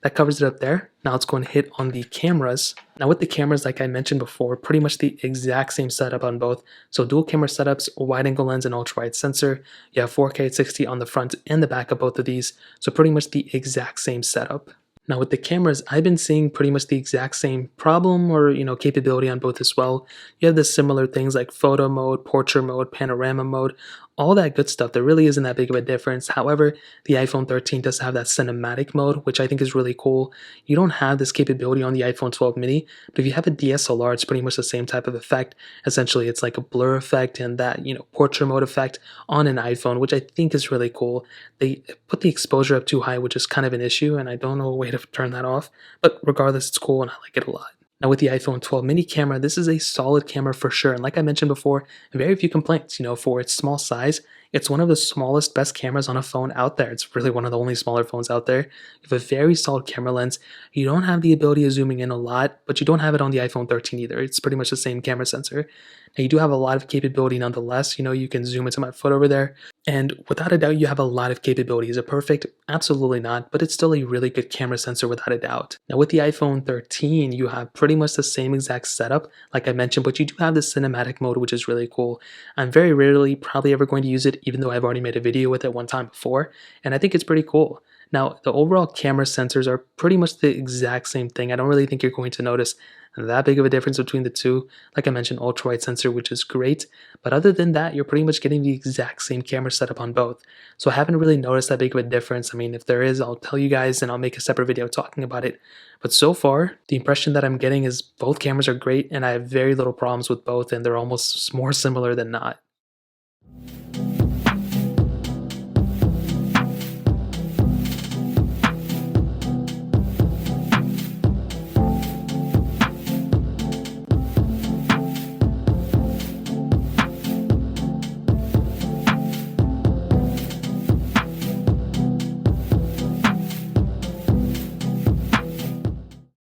that covers it up there. Now let's go and hit on the cameras. Now with the cameras, like I mentioned before, pretty much the exact same setup on both. So dual camera setups, wide angle lens and ultra wide sensor. You have 4K at 60 on the front and the back of both of these. So pretty much the exact same setup. Now with the cameras, I've been seeing pretty much the exact same problem or capability on both as well. You have the similar things like photo mode, portrait mode, panorama mode, all that good stuff. There really isn't that big of a difference. However, the iPhone 13 does have that cinematic mode, which I think is really cool. You don't have this capability on the iPhone 12 mini, but if you have a DSLR, it's pretty much the same type of effect. Essentially, it's like a blur effect and that, portrait mode effect on an iPhone, which I think is really cool. They put the exposure up too high, which is kind of an issue, and I don't know a way to turn that off. But regardless, it's cool and I like it a lot. Now with the iPhone 12 mini camera, this is a solid camera for sure. And like I mentioned before, very few complaints, for its small size. It's one of the smallest, best cameras on a phone out there. It's really one of the only smaller phones out there. You have a very solid camera lens. You don't have the ability of zooming in a lot, but you don't have it on the iPhone 13 either. It's pretty much the same camera sensor. Now you do have a lot of capability nonetheless. You can zoom into my foot over there. And without a doubt, you have a lot of capability. Is it perfect? Absolutely not, but it's still a really good camera sensor without a doubt. Now with the iPhone 13, you have pretty much the same exact setup, like I mentioned, but you do have the cinematic mode, which is really cool. I'm very rarely probably ever going to use it, even though I've already made a video with it one time before, and I think it's pretty cool. Now, the overall camera sensors are pretty much the exact same thing. I don't really think you're going to notice that big of a difference between the two. Like I mentioned, ultra wide sensor, which is great. But other than that, you're pretty much getting the exact same camera setup on both. So I haven't really noticed that big of a difference. I mean, if there is, I'll tell you guys and I'll make a separate video talking about it. But so far, the impression that I'm getting is both cameras are great and I have very little problems with both and they're almost more similar than not.